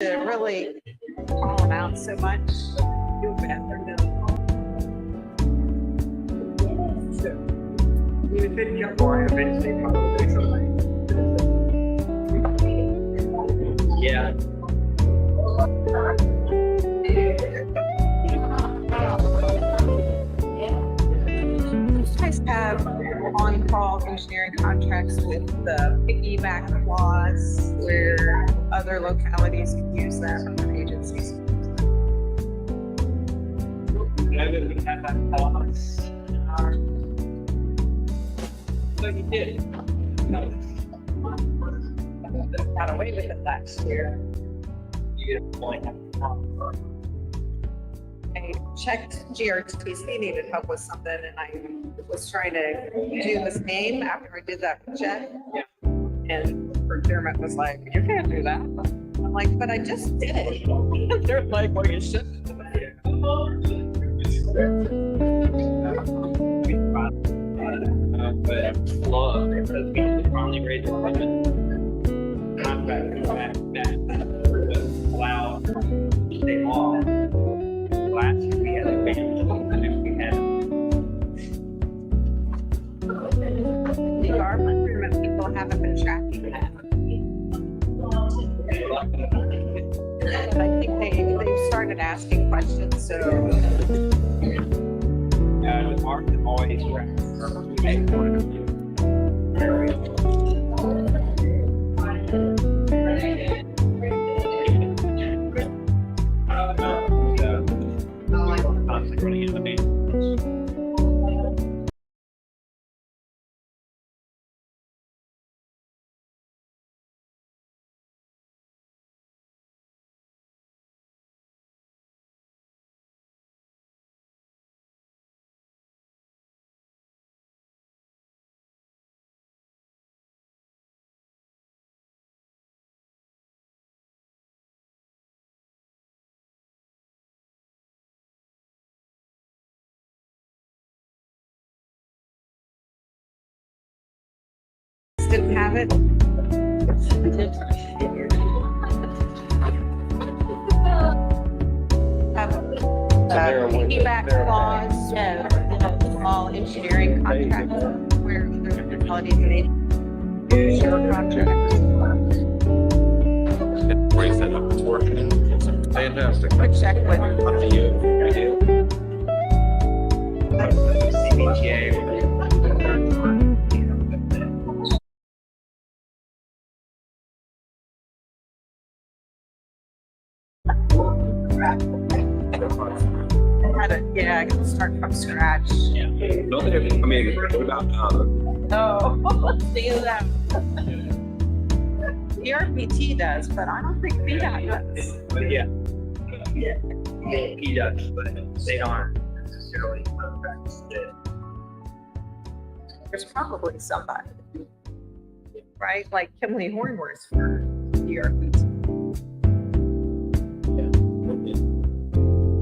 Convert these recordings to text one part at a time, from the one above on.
to really call them out so much. Yeah. You guys have on-call engineering contracts with the piggyback clause where other localities can use them, other agencies. So you did. Got away with it last year. You get a point. I checked GRTC needed help with something and I was trying to do this name after I did that check. Yeah. And procurement was like, you can't do that. I'm like, but I just did it. They're like, well, you shouldn't. But love because we finally raised the limit. Contract that allow state law. Last year we had a ban, and if we had. The our procurement people haven't been tracking that. But I think they've started asking questions, so. The market always tracks. We make one of you. Constantly in the main. Didn't have it. Piggyback clause, all engineering contracts where there's quality and they share contracts. Raise that up, it's working. Fantastic. I check with CBTA. I can start from scratch. Yeah. Don't they have, I mean, what about, Oh, let's see that. The RPT does, but I don't think VDOT does. But yeah. He does, but they aren't necessarily contracts that. There's probably somebody, right? Like Kimley Hornworth for the RPT.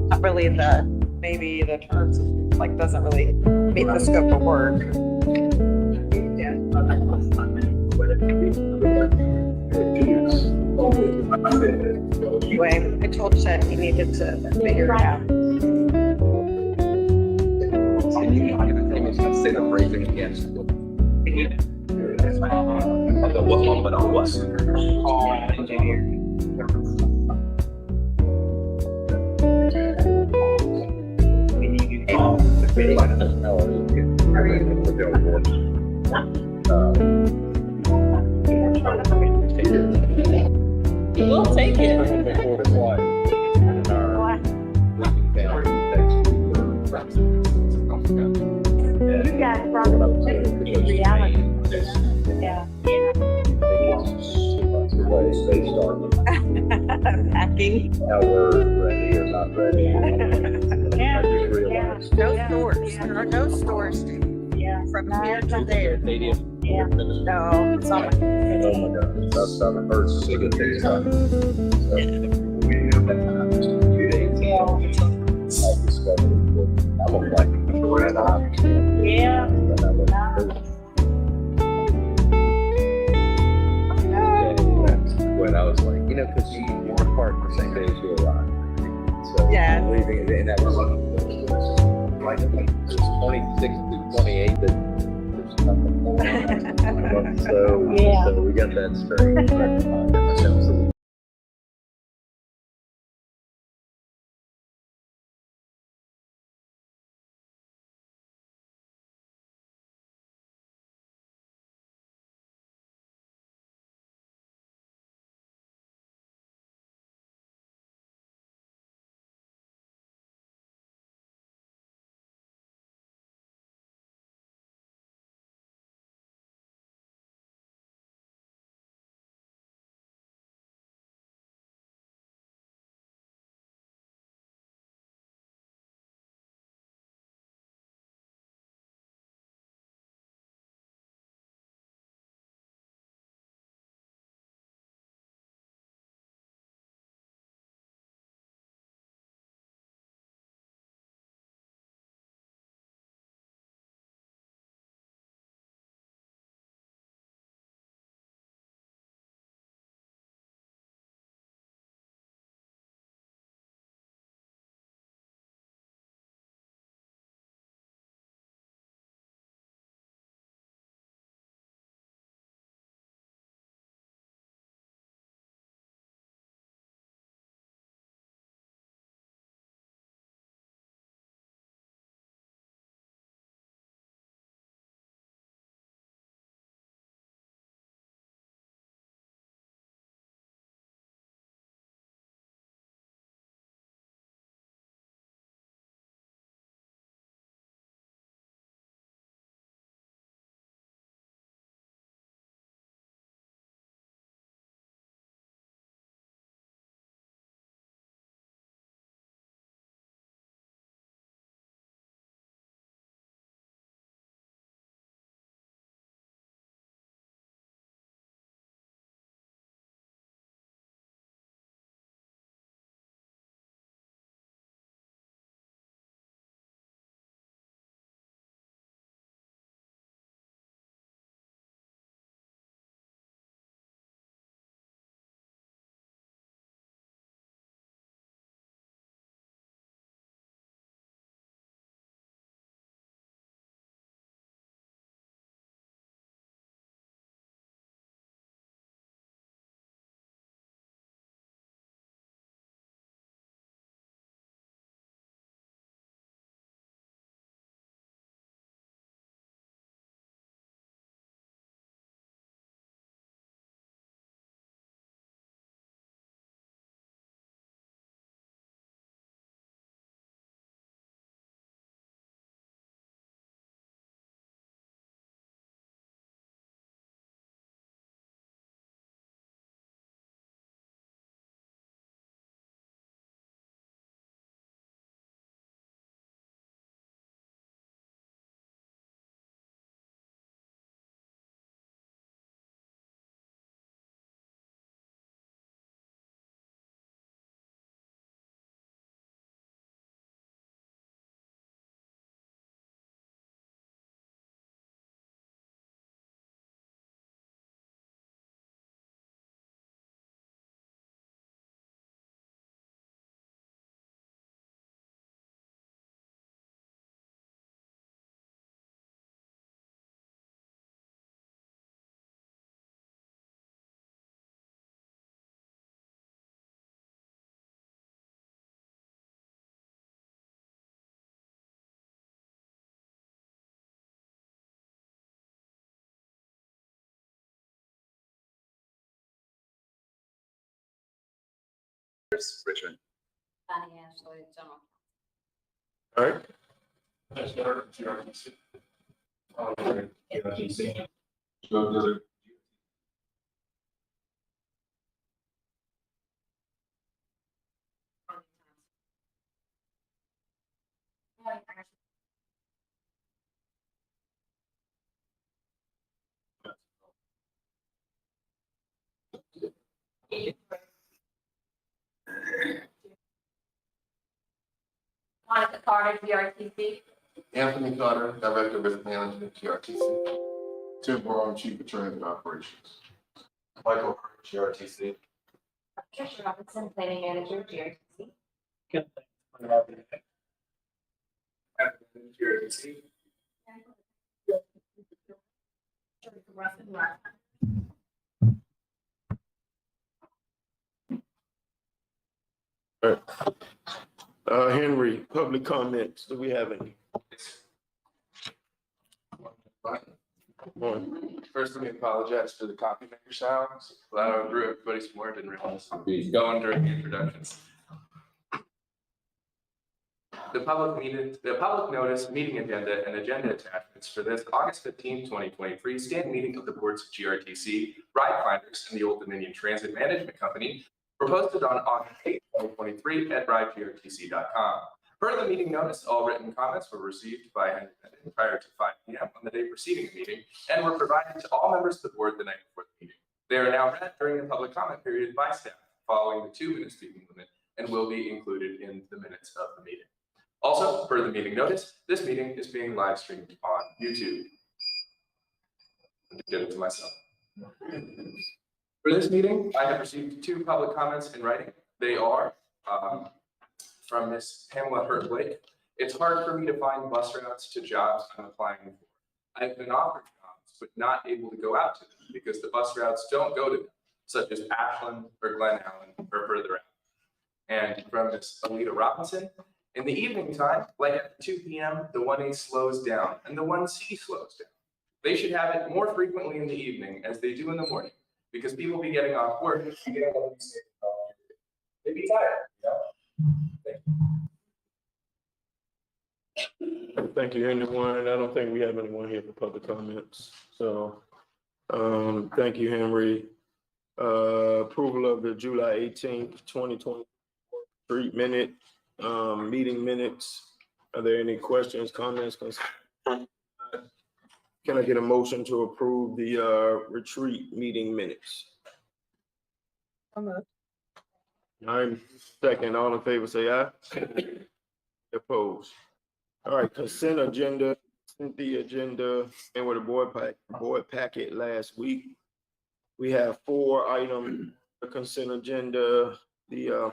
Not really maybe the terms, like, doesn't really meet the scope of work. Anyway, I told Chet he needed to figure it out. say the phrasing again. What one, but on what? All engineers. We'll take it. You guys brought it up to reality. Yeah. Packing. Now we're ready or not ready. Yeah. I just realized. No stores. There are no stores from here to there. They did. Yeah. No, it's on my. Oh my God, that's how it hurts. So good things happen. So, I discovered that I look like a red eye. Yeah. And I look when I was like, know, because you depart the same day as you arrive. So Yeah. leaving, and that was like 26 to 28, but there's nothing. So, Yeah. so we got that straight. Absolutely. Richmond. Bonnie Ashley, general. All right. Let's start with GRTC. GRTC. Monica Carter, GRTC. Anthony Carter, Director of Risk Management, GRTC. Tim Brown, Chief of Transit Operations. Michael, GRTC. Tricia Robinson, Planning Manager, GRTC. GRTC. All right. Henry, public comments. Do we have any? One. First, let me apologize for the coffee maker sounds. Loud drew everybody some more, didn't realize I'd be going during the introductions. The public notice, meeting agenda, and agenda attachments for this August 15, 2023 stand meeting of the boards of GRTC, RideFinders, and the Old Dominion Transit Management Company were posted on August 8, 2023 at ridegrtc.com. Per the meeting notice, all written comments were received by Henry Mendon prior to 5 p.m. on the day preceding the meeting and were provided to all members of the board the night before the meeting. They are now read during the public comment period by staff following the 2-minute speaking limit and will be included in the minutes of the meeting. Also, per the meeting notice, this meeting is being live streamed on YouTube. Get it to myself. For this meeting, I have received 2 public comments in writing. They are from Ms. Pamela Hurt-Blake. It's hard for me to find bus routes to jobs I'm applying for. I've been offered jobs, but not able to go out to them because the bus routes don't go to them, such as Ashland or Glen Allen or further out. And from Ms. Alita Robinson, in the evening time, like at 2 p.m., the 1A slows down and the 1C slows down. They should have it more frequently in the evening as they do in the morning because people be getting off work and they'd be tired, you know? Thank you, anyone. I don't think we have anyone here for public comments. So, thank you, Henry. Approval of the July 18th, 2023 meeting minutes. Are there any questions, comments, concerns? Can I get a motion to approve the retreat meeting minutes? I'm second. All in favor, say aye. Opposed. All right, consent agenda, sent the agenda and with a board packet last week. We have 4 items, the consent agenda, the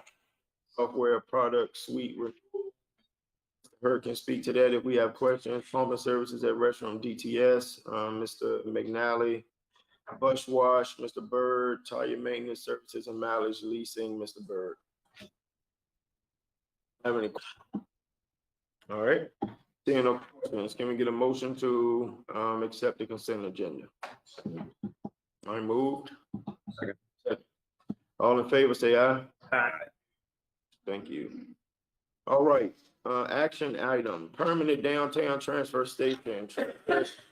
software product suite renewal. Mr. Hurd can speak to that if we have questions. Plumbing services at Restaurant DTS, Mr. McNally, bus wash, Mr. Bird, tire maintenance services and mileage leasing, Mr. Bird. Have any questions? All right, seeing no questions, can we get a motion to accept the consent agenda? I moved. Second. All in favor, say aye. Aye. Thank you. All right, action item, permanent downtown transfer station,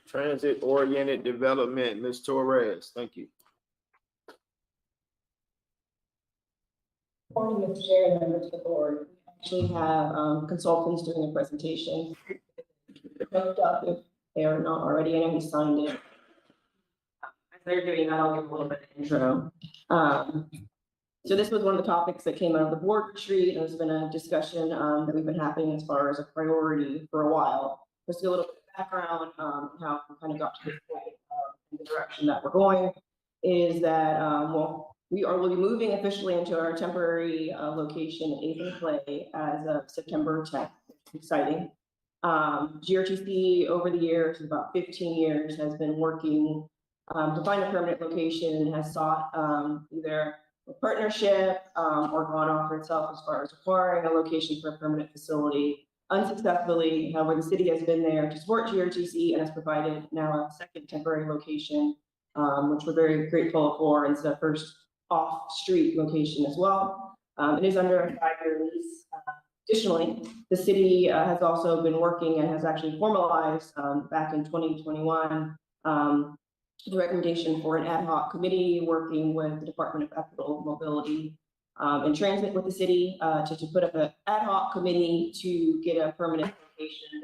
transit-oriented development, Ms. Torres, thank you. Morning, Mr. Chair and members of the board. We actually have consultants doing a presentation. Hooked up if they are not already, I know we signed it. As they're doing that, I'll give a little bit of intro. So this was one of the topics that came out of the board retreat. There's been a discussion that we've been having as far as a priority for a while. Just a little bit of background, how we kind of got to this point in the direction that we're going is that, well, will be moving officially into our temporary location at 8th and Clay as of September 10th. It's exciting. GRTC over the years, about 15 years, has been working to find a permanent location and has sought either a partnership or gone off for itself as far as acquiring a location for a permanent facility unsuccessfully. However, the city has been there to support GRTC and has provided now a second temporary location, which we're very grateful for. It's the first off-street location as well. It is under a 5-year lease. Additionally, the city has also been working and has actually formalized back in 2021 the recommendation for an ad hoc committee working with the Department of Equitable Mobility and Transit with the city to put up an ad hoc committee to get a permanent location.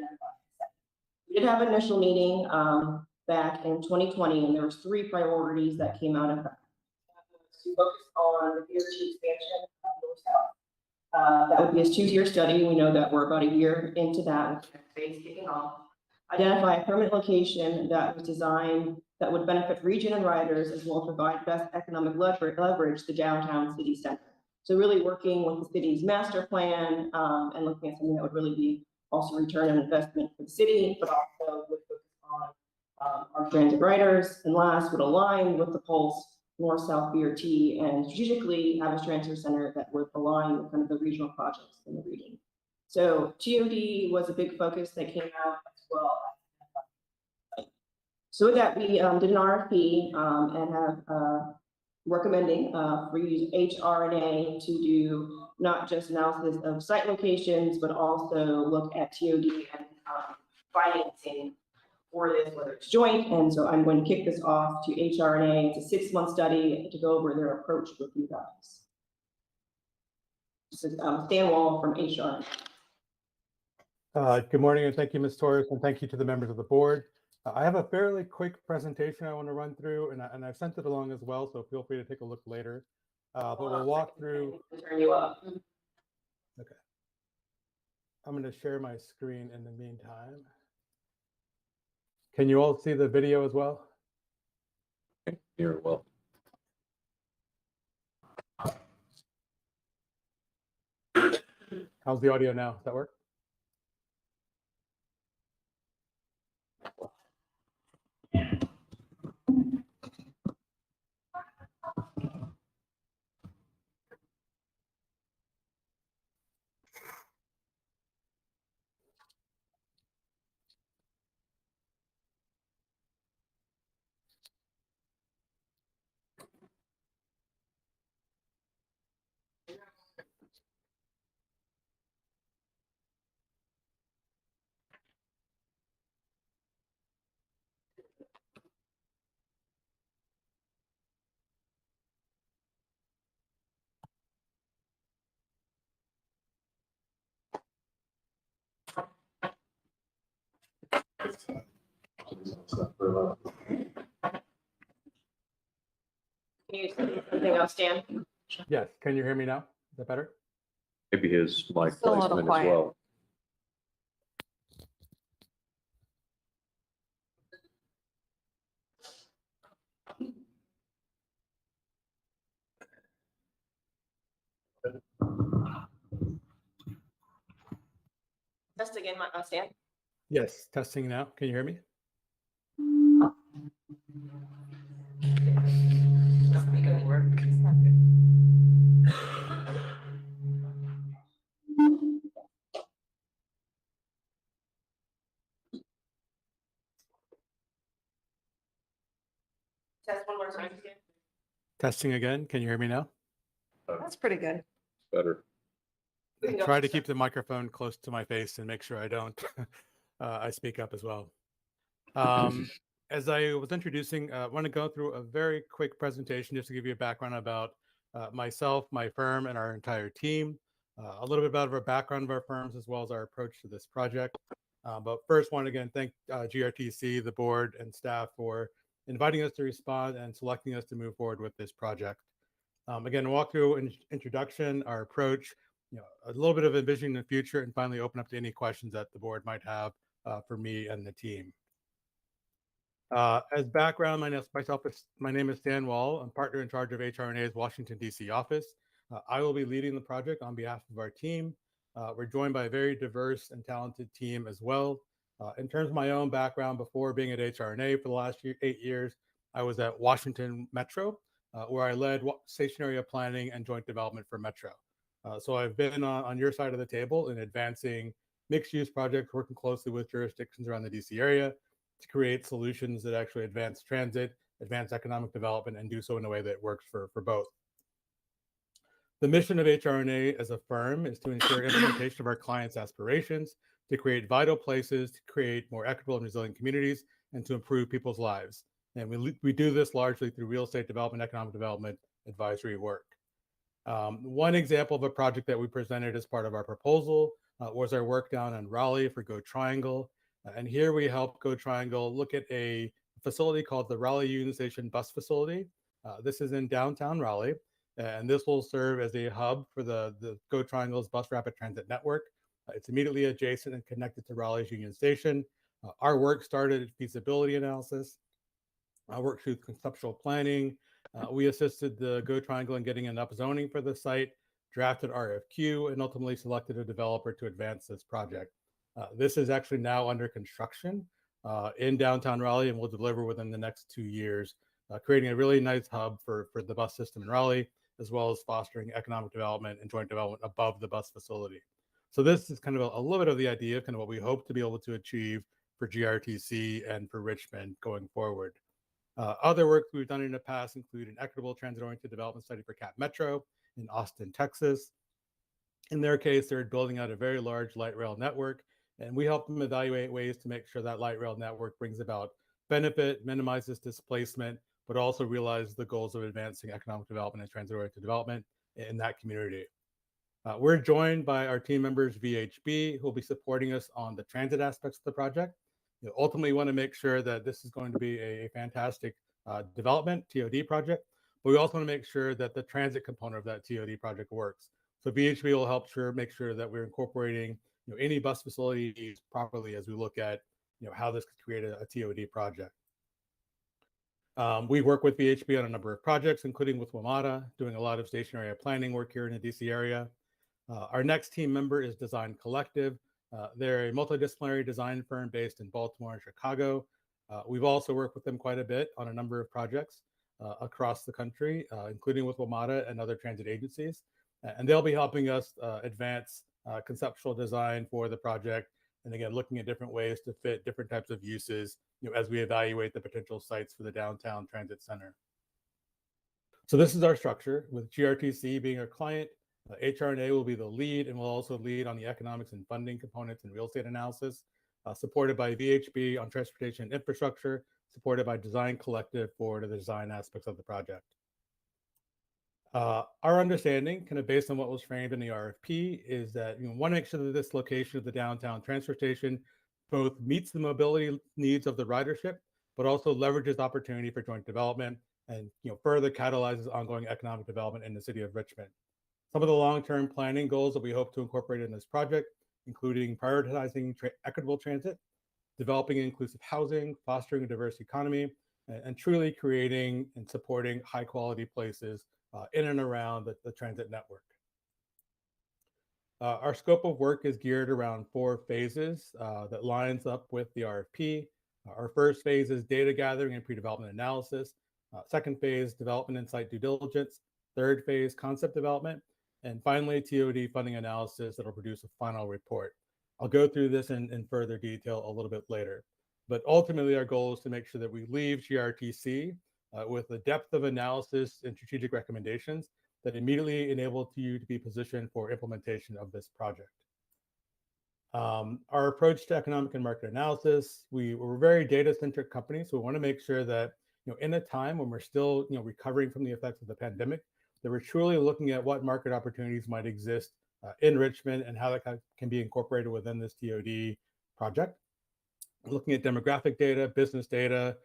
We did have an initial meeting back in 2020, and there was 3 priorities that came out of that. To focus on the BLVD expansion north-south. That would be a 2-tier study. We know that we're about a year into that with phase kicking off. identify a permanent location that was designed that would benefit region and riders, as well as provide best economic leverage the downtown city center. So really working with the city's master plan, and looking at something that would really be also return on investment for the city, but also would focus on our transit riders. And last, would align with the Pulse North-South BRT and strategically have a transfer center that would align with kind of the regional projects in the region. So TOD was a big focus that came out as well. So with that, we did an RFP and have recommending for use HRNA to do not just analysis of site locations, but also look at TOD and financing for this, whether it's joint. And so I'm going to kick this off to HRNA. It's a 6-month study to go over their approach with you guys. This is Stan Wall from HRNA. Good morning, and thank you, Ms. Torres, and thank you to the members of the board. I have a fairly quick presentation I want to run through, and I've sent it along as well, so feel free to take a look later. But we'll walk through. Turn you up. Okay. I'm going to share my screen in the meantime. Can you all see the video as well? Here, well. How's the audio now? Does that work? Can you see something else, Stan? Yes. Can you hear me now? Is that better? Maybe his mic Still a little placement as quiet. well. Test again, Stan. Yes. Testing now. Can you hear me? Test one more time, Stan. Testing again. Can you hear me now? That's pretty good. Better. We can go. Try to keep the microphone close to my face and make sure I don't. I speak up as well. As I was introducing, I want to go through a very quick presentation just to give you a background about myself, my firm, and our entire team. A little bit about our background of our firms as well as our approach to this project. But first, want to again thank GRTC, the board, and staff for inviting us to respond and selecting us to move forward with this project. Again, walk through an introduction, our approach, a little bit of envisioning the future, and finally open up to any questions that the board might have for me and the team. As background, my name is Stan Wall. I'm partner in charge of HRNA's Washington, D.C. office. I will be leading the project on behalf of our team. We're joined by a very diverse and talented team as well. In terms of my own background, before being at HRNA for the last 8 years, I was at Washington Metro, where I led station area planning and joint development for Metro. So I've been on your side of the table in advancing mixed-use projects, working closely with jurisdictions around the DC area to create solutions that actually advance transit, advance economic development, and do so in a way that works for both. The mission of HRNA as a firm is to ensure implementation of our clients' aspirations, to create vital places, to create more equitable and resilient communities, and to improve people's lives. And we do this largely through real estate development, economic development, advisory work. One example of a project that we presented as part of our proposal was our work down in Raleigh for Go Triangle. And here we helped Go Triangle look at a facility called the Raleigh Union Station Bus Facility. This is in downtown Raleigh, and this will serve as a hub for the Go Triangle's bus rapid transit network. It's immediately adjacent and connected to Raleigh's Union Station. Our work started at feasibility analysis. I worked through conceptual planning. We assisted the Go Triangle in getting enough zoning for the site, drafted RFQ, and ultimately selected a developer to advance this project. This is actually now under construction in downtown Raleigh and will deliver within the next 2 years, creating a really nice hub for the bus system in Raleigh, as well as fostering economic development and joint development above the bus facility. So this is kind of a little bit of the idea of kind of what we hope to be able to achieve for GRTC and for Richmond going forward. Other work we've done in the past include an equitable transit-oriented development study for Cap Metro in Austin, Texas. In their case, they're building out a very large light rail network, and we help them evaluate ways to make sure that light rail network brings about benefit, minimizes displacement, but also realizes the goals of advancing economic development and transit-oriented development in that community. We're joined by our team members, VHB, who will be supporting us on the transit aspects of the project. Ultimately, we want to make sure that this is going to be a fantastic development, TOD project, but we also want to make sure that the transit component of that TOD project works. So VHB will help make sure that we're incorporating any bus facilities properly as we look at how this could create a TOD project. We work with VHB on a number of projects, including with WMATA, doing a lot of station area planning work here in the DC area. Our next team member is Design Collective. They're a multidisciplinary design firm based in Baltimore and Chicago. We've also worked with them quite a bit on a number of projects across the country, including with WMATA and other transit agencies. And they'll be helping us advance conceptual design for the project. And again, looking at different ways to fit different types of uses as we evaluate the potential sites for the downtown transit center. So this is our structure, with GRTC being our client. HRNA will be the lead and will also lead on the economics and funding components and real estate analysis, supported by VHB on transportation and infrastructure, supported by Design Collective for the design aspects of the project. Our understanding, kind of based on what was framed in the RFP, is that we want to make sure that this location of the downtown transfer station both meets the mobility needs of the ridership, but also leverages opportunity for joint development and further catalyzes ongoing economic development in the city of Richmond. Some of the long-term planning goals that we hope to incorporate in this project, including prioritizing equitable transit, developing inclusive housing, fostering a diverse economy, and truly creating and supporting high-quality places in and around the transit network. Our scope of work is geared around 4 phases that lines up with the RFP. Our first phase is data gathering and pre-development analysis. Second phase, development and site due diligence. Third phase, concept development. And finally, TOD funding analysis that will produce a final report. I'll go through this in further detail a little bit later. But ultimately, our goal is to make sure that we leave GRTC with a depth of analysis and strategic recommendations that immediately enable you to be positioned for implementation of this project. Our approach to economic and market analysis, we're a very data-centric company, so we want to make sure that in a time when we're still recovering from the effects of the pandemic, that we're truly looking at what market opportunities might exist in Richmond and how that can be incorporated within this TOD project. Looking at demographic data, business data,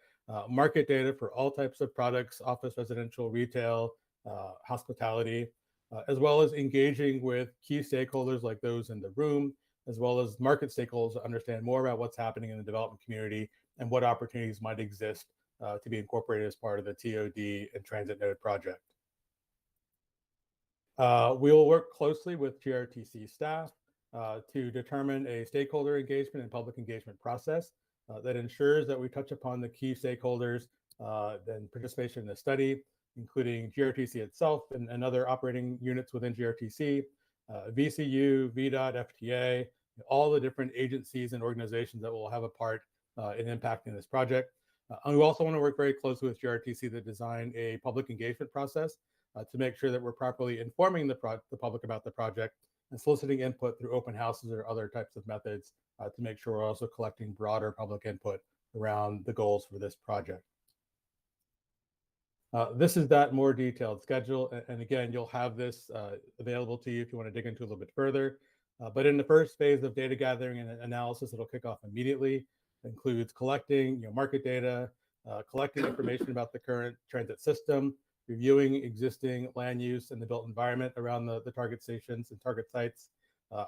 market data for all types of products, office, residential, retail, hospitality, as well as engaging with key stakeholders like those in the room, as well as market stakeholders to understand more about what's happening in the development community and what opportunities might exist to be incorporated as part of the TOD and transit node project. We will work closely with GRTC staff to determine a stakeholder engagement and public engagement process that ensures that we touch upon the key stakeholders and participation in the study, including GRTC itself and other operating units within GRTC, VCU, VDOT, FTA, all the different agencies and organizations that will have a part in impacting this project. And we also want to work very closely with GRTC to design a public engagement process to make sure that we're properly informing the public about the project and soliciting input through open houses or other types of methods to make sure we're also collecting broader public input around the goals for this project. This is that more detailed schedule. And again, you'll have this available to you if you want to dig into a little bit further. But in the first phase of data gathering and analysis, it'll kick off immediately. It includes collecting market data, collecting information about the current transit system, reviewing existing land use and the built environment around the target stations and target sites,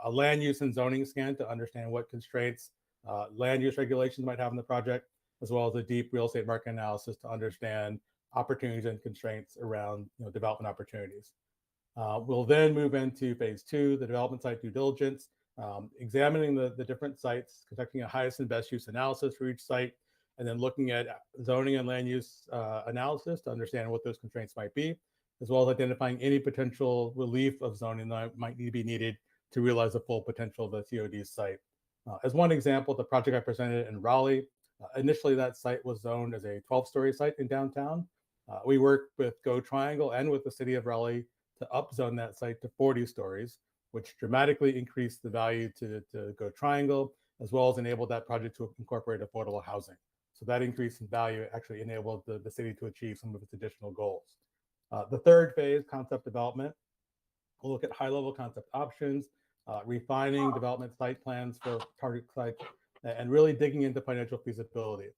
a land use and zoning scan to understand what constraints land use regulations might have in the project, as well as a deep real estate market analysis to understand opportunities and constraints around development opportunities. We'll then move into phase 2, the development site due diligence, examining the different sites, conducting a highest and best use analysis for each site, and then looking at zoning and land use analysis to understand what those constraints might be, as well as identifying any potential relief of zoning that might need to be needed to realize the full potential of the TOD site. As one example, the project I presented in Raleigh, initially that site was zoned as a 12-story site in downtown. We worked with Go Triangle and with the city of Raleigh to upzone that site to 40 stories, which dramatically increased the value to Go Triangle, as well as enabled that project to incorporate affordable housing. So that increase in value actually enabled the city to achieve some of its additional goals. The third phase, concept development, we'll look at high-level concept options, refining development site plans for target sites, and really digging into financial feasibility.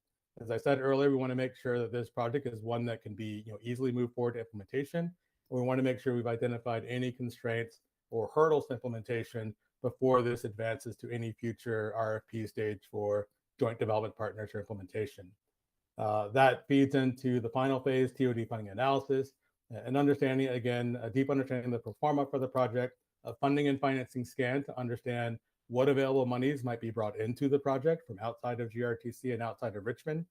As I said earlier, we want to make sure that this project is one that can be easily moved forward to implementation. We want to make sure we've identified any constraints or hurdles to implementation before this advances to any future RFP stage for joint development partners or implementation. That feeds into the final phase, TOD funding analysis, and understanding, again, a deep understanding of the pro forma for the project, a funding and financing scan to understand what available monies might be brought into the project from outside of GRTC and outside of Richmond,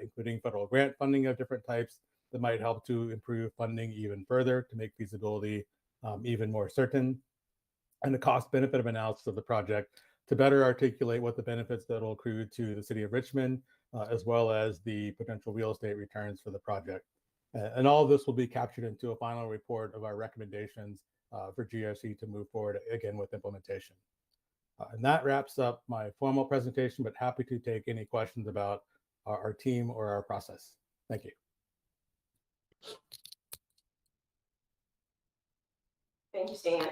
including federal grant funding of different types that might help to improve funding even further to make feasibility even more certain, and the cost benefit of analysis of the project to better articulate what the benefits that will accrue to the city of Richmond, as well as the potential real estate returns for the project. And all of this will be captured into a final report of our recommendations for GRC to move forward again with implementation. And that wraps up my formal presentation, but happy to take any questions about our team or our process. Thank you. Thank you, Stan.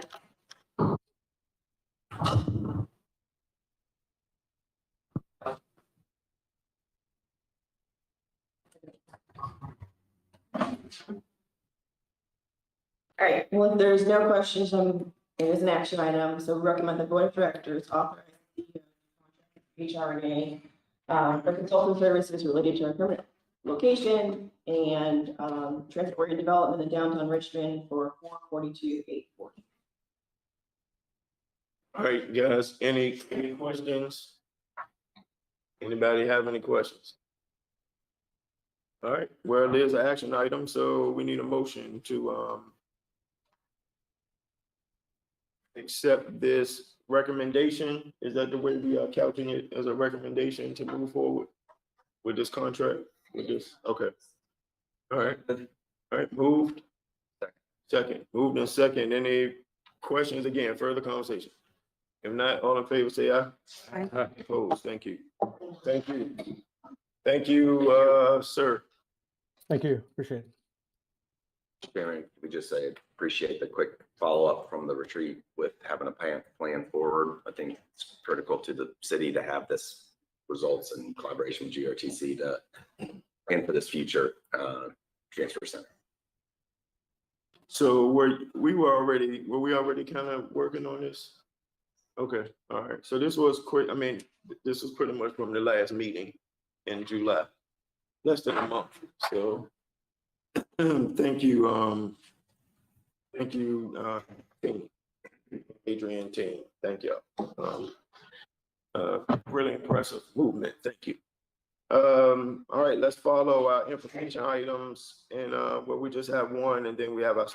All right, well, if there's no questions, it is an action item, so we recommend the board of directors authorize the HRNA for consulting services related to our permanent location and transit-oriented development in downtown Richmond for 442,840. All right, guys, any questions? Anybody have any questions? All right, well, there's an action item, so we need a motion to accept this recommendation. Is that the way we are couching it, as a recommendation to move forward with this contract? With this, okay. All right, moved. Second, moved and second. Any questions again, further conversation? If not, all in favor, say aye. Aye. Opposed, thank you. Thank you. Thank you, sir. Thank you, appreciate it. Chairman, we just say appreciate the quick follow-up from the retreat with having a plan forward. I think it's critical to the city to have this results in collaboration with GRTC to plan for this future transfer center. So were we already kind of working on this? Okay, all right. So this was quick. I mean, this was pretty much from the last meeting in July, less than a month. So thank you, team. Adrian team. Thank you. Really impressive movement. Thank you. All right, let's follow our information items, and well, we just have one, and then we have our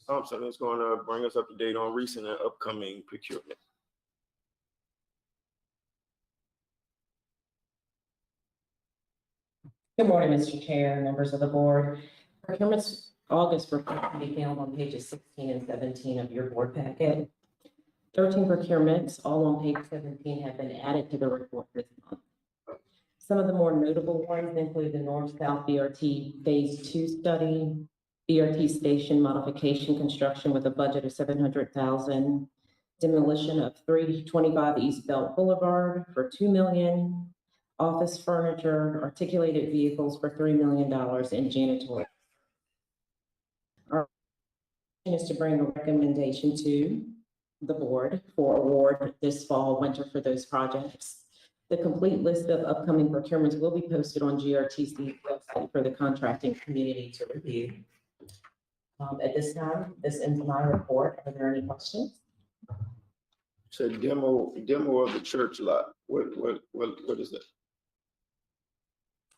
Thompson is going to bring us up to date on recent and upcoming procurement. Good morning, Mr. Chair, members of the board. Procurements August report can be found on pages 16 and 17 of your board packet. 13 procurements, all on page 17, have been added to the report this month. Some of the more notable ones include the North-South BRT Phase 2 study, BRT station modification construction with a budget of $700,000, demolition of 325 East Belt Boulevard for $2 million, office furniture, articulated vehicles for $3 million, and janitorial. Our is to bring a recommendation to the board for award this fall, winter for those projects. The complete list of upcoming procurements will be posted on GRTC website for the contracting community to review. At this time, this ends my report. Are there any questions? Said demo of the church lot. What is that?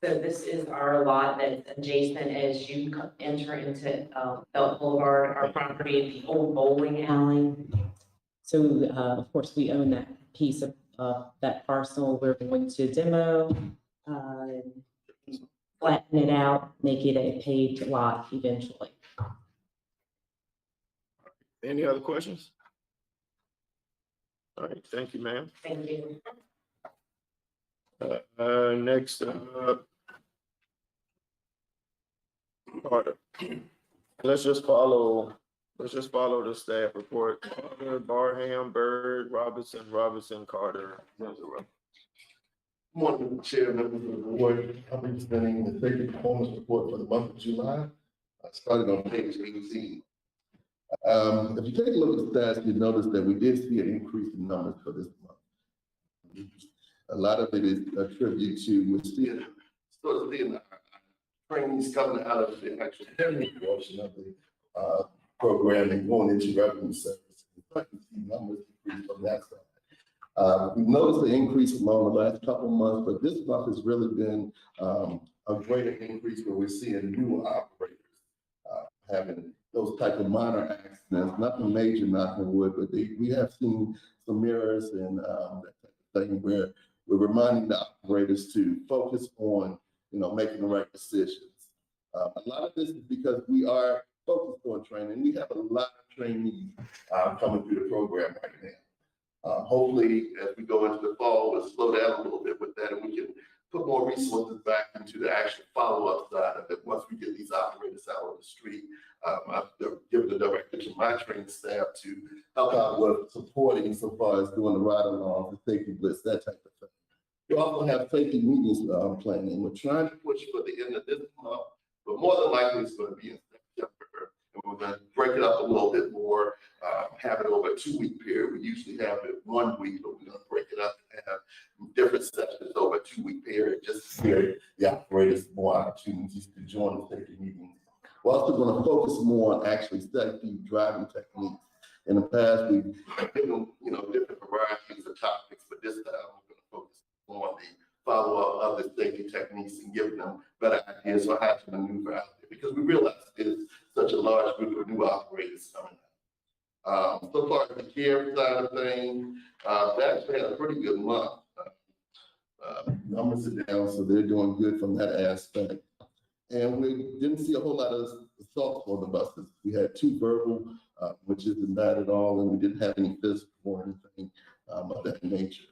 So this is our lot that's adjacent as you enter into Belt Boulevard, our property, the old bowling alley. So of course, we own that piece of that parcel. We're going to demo, flatten it out, make it a paved lot eventually. Any other questions? All right, thank you, ma'am. Thank you. Next, Carter. Let's just follow the staff report. Carter, Barham, Bird, Robinson, Carter. Morning, Chair, members of the board. I'll be presenting the safety performance report for the month of July. I started on page 18. If you take a look at the stats, you notice that we did see an increase in numbers for this month. A lot of it is attributed to we're seeing trainees coming out of the actual academic portion of the program and going into revenue service. We're starting to see numbers increase from that side. We've noticed an increase along the last couple of months, but this month has really been a greater increase where we're seeing new operators having those type of minor accidents, nothing major, knock on wood, but we have seen some mirrors and that type of thing where we're reminding the operators to focus on, making the right decisions. A lot of this is because we are focused on training. We have a lot of trainees coming through the program right now. Hopefully, as we go into the fall, we'll slow down a little bit with that, and we can put more resources back into the actual follow-up side of it. Once we get these operators out on the street, I've given the direction to my training staff to help out with supporting so far as doing the ride-along, the safety blitz, that type of thing. We also have safety meetings planning. We're trying to push for the end of this month, but more than likely it's going to be in September. And we're going to break it up a little bit more, have it over a 2-week period. We usually have it 1 week, but we're going to break it up and have different sessions over a 2-week period, just to give the operators more opportunities to join the safety meetings. We're also going to focus more on actually safety driving techniques. In the past, we've given different varieties of topics, but this time we're going to focus on the follow-up of the safety techniques and giving them better ideas on how to maneuver out there, because we realize there's such a large group of new operators coming out. So far as the care side of things, they actually had a pretty good month. Numbers are down, so they're doing good from that aspect. And we didn't see a whole lot of assaults on the buses. We had 2 verbal, which isn't bad at all, and we didn't have any physical or anything of that nature.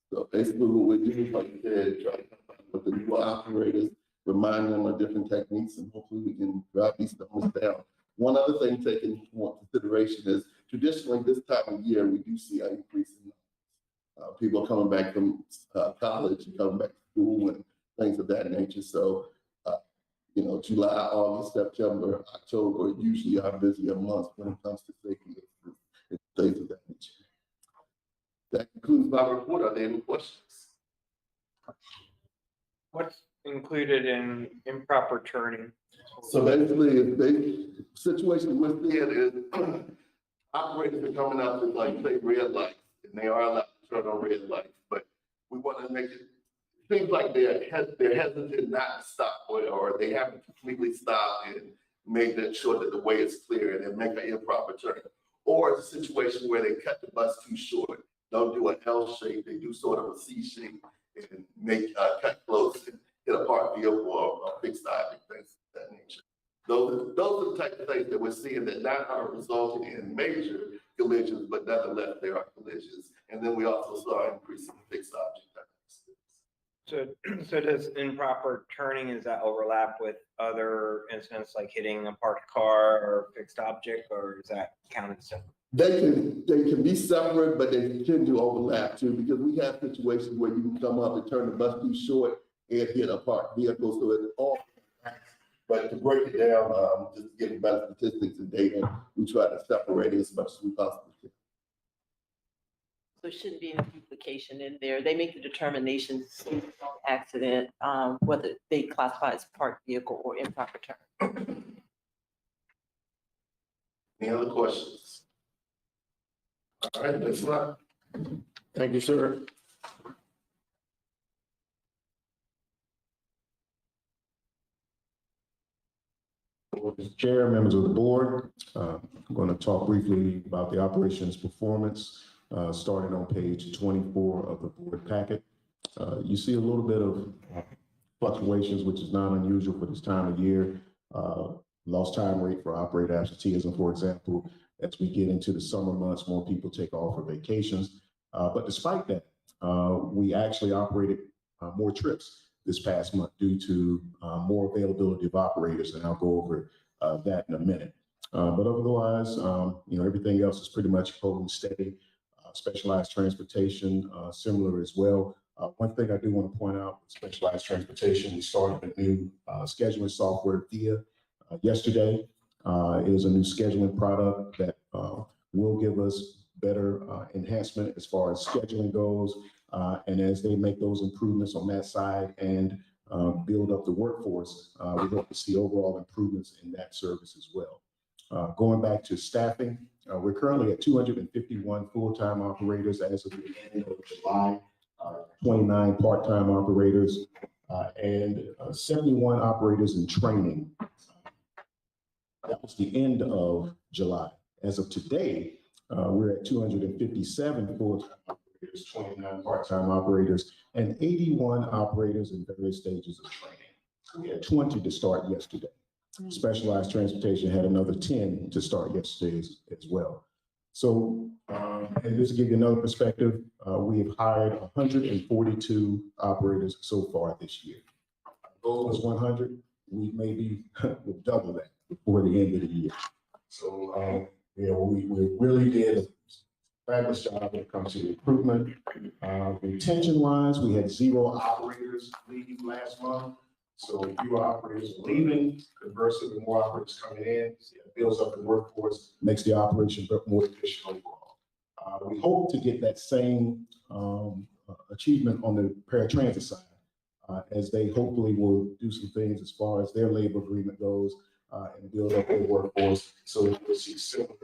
So basically what we're doing, like I said, try to come up with the new operators, remind them of different techniques, and hopefully we can drop these numbers down. One other thing taken into consideration is traditionally this time of year, we do see an increase in people coming back from college and coming back to school and things of that nature. So, July, August, September, October usually are busier months when it comes to safety and things of that nature. That concludes my report. Are there any questions? What's included in improper turning? So basically, the situation we're seeing is operators are coming out with, like, say, red lights, and they are allowed to turn on red lights, but we want to make it seems like they're hesitant not to stop, or they haven't completely stopped and made sure that the way is clear and then make an improper turn. Or it's a situation where they cut the bus too short, don't do an L shape, they do sort of a C shape and make cut close and hit a parked vehicle or a fixed object, things of that nature. Those are the type of things that we're seeing that not are resulting in major collisions, but nonetheless there are collisions. And then we also saw an increase in fixed object. So does improper turning, does that overlap with other incidents like hitting a parked car or fixed object, or is that counted separate? They can be separate, but they tend to overlap too, because we have situations where you can come up and turn the bus too short and hit a parked vehicle, so it's all. But to break it down, just to get better statistics and data, we try to separate it as much as we possibly can. So it shouldn't be any duplicate classification in there. They make the determination based on accident, whether they classify as parked vehicle or improper turn. Any other questions? All right, let's rock. Thank you, sir. Mr. Chair, members of the board, I'm going to talk briefly about the operations performance, starting on page 24 of the board packet. You see a little bit of fluctuations, which is not unusual for this time of year. Lost time rate for operator absenteeism, for example, as we get into the summer months, more people take off for vacations. But despite that, we actually operated more trips this past month due to more availability of operators, and I'll go over that in a minute. But otherwise, everything else is pretty much holding steady. Specialized transportation, similar as well. One thing I do want to point out with specialized transportation, we started a new scheduling software via yesterday. It is a new scheduling product that will give us better enhancement as far as scheduling goes. And as they make those improvements on that side and build up the workforce, we hope to see overall improvements in that service as well. Going back to staffing, we're currently at 251 full-time operators as of the end of July, 29 part-time operators, and 71 operators in training. That was the end of July. As of today, we're at 257 full-time operators, 29 part-time operators, and 81 operators in various stages of training. We had 20 to start yesterday. Specialized transportation had another 10 to start yesterday as well. So, and just to give you another perspective, we have hired 142 operators so far this year. Our goal was 100. We maybe will double that before the end of the year. So, we really did a fabulous job when it comes to recruitment. Retention-wise, we had 0 operators leave last month. So fewer operators are leaving, conversely, the more operators coming in, it builds up the workforce, makes the operation more efficient overall. We hope to get that same achievement on the paratransit side, as they hopefully will do some things as far as their labor agreement goes and build up their workforce, so that we'll see similar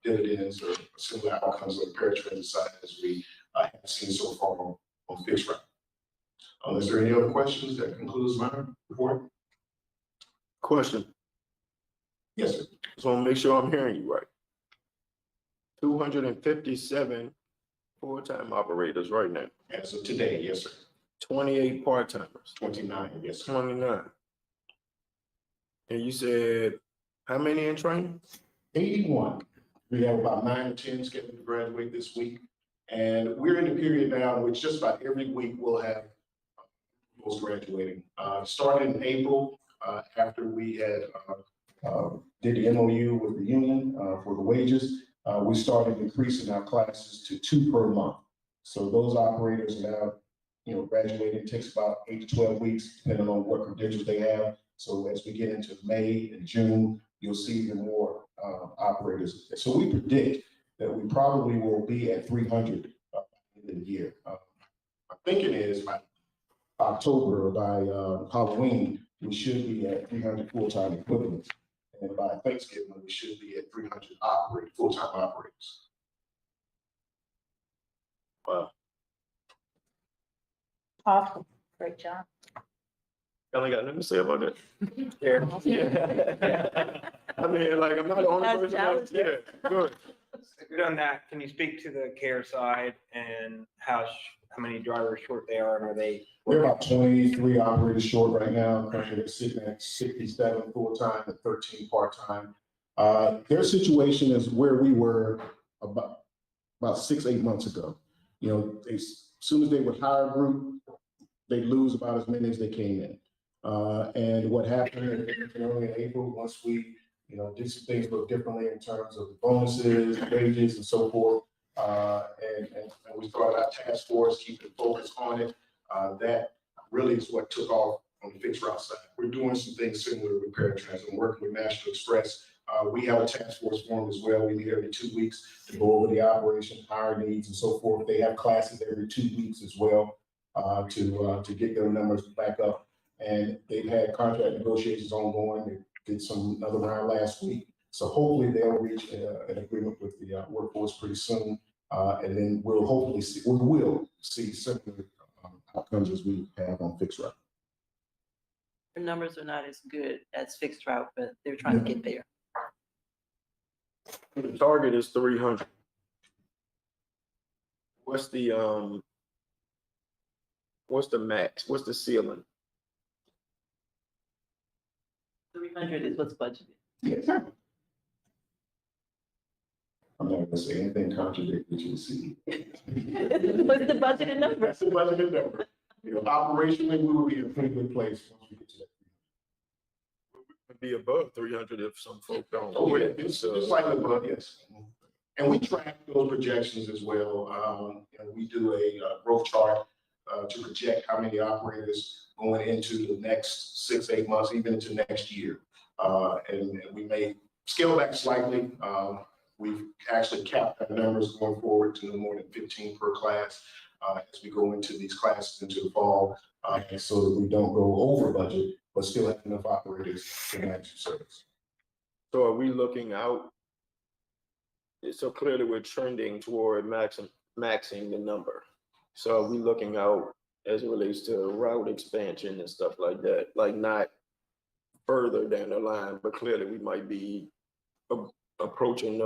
dividends or similar outcomes on the paratransit side as we have seen so far on fixed route. Is there any other questions? That concludes my report. Question. Yes, sir. Just want to make sure I'm hearing you right. 257 full-time operators right now. As of today, yes, sir. 28 part-timers. 29, yes, sir. 29. And you said, how many in training? 81. We have about 9 or 10 scheduled to graduate this week. And we're in the period now in which just about every week we'll have those graduating. Started in April, after we had did the MOU with the union for the wages, we started increasing our classes to 2 per month. So those operators are now, graduating. It takes about 8 to 12 weeks, depending on what credentials they have. So as we get into May and June, you'll see even more operators. So we predict that we probably will be at 300 by the end of the year. My thinking is by October or by Halloween, we should be at 300 full-time equivalents. And by Thanksgiving, we should be at 300 full-time operators. Wow. Awesome. Great job. Y'all ain't got nothing to say about that? Yeah. I mean, like, I'm not the only person. Yeah, good. On that, can you speak to the care side and how many drivers short they are, and are they? We're about 23 operators short right now. Currently, they're sitting at 67 full-time and 13 part-time. Their situation is where we were about 6-8 months ago. As soon as they would hire a group, they'd lose about as many as they came in. And what happened in April, once we did some things a little differently in terms of the bonuses, wages, and so forth. And we started our task force, keeping focus on it. That really is what took off on the fixed route side. We're doing some things similar with paratransit. I'm working with National Express We have a task force formed as well. We meet every 2 weeks to go over the operation, hire needs and so forth. They have classes every 2 weeks as well to get their numbers back up. And they've had contract negotiations ongoing. They did another round last week. So hopefully they'll reach an agreement with the workforce pretty soon. And then we will see similar outcomes as we have on fixed route. The numbers are not as good as fixed route, but they're trying to get there. The target is 300. What's the max? What's the ceiling? 300 is what's budgeted. Yes. I'm not gonna say anything contradictory to the city. What's the budgeted number? That's the budgeted number. You know, operationally, we will be in a pretty good place once we get to that. Be above 300 if some folk don't. Oh, yeah, it's slightly above, yes. And we track those projections as well. And we do a growth chart to project how many operators going into the next 6-8 months, even into next year. And we may scale back slightly. We've actually capped our numbers going forward to no more than 15 per class as we go into these classes into the fall, so that we don't go over budget, but still have enough operators to manage the service. So are we looking out? So clearly we're trending toward maxing the number. So are we looking out as it relates to route expansion and stuff like that? Like not further down the line, but clearly we might be approaching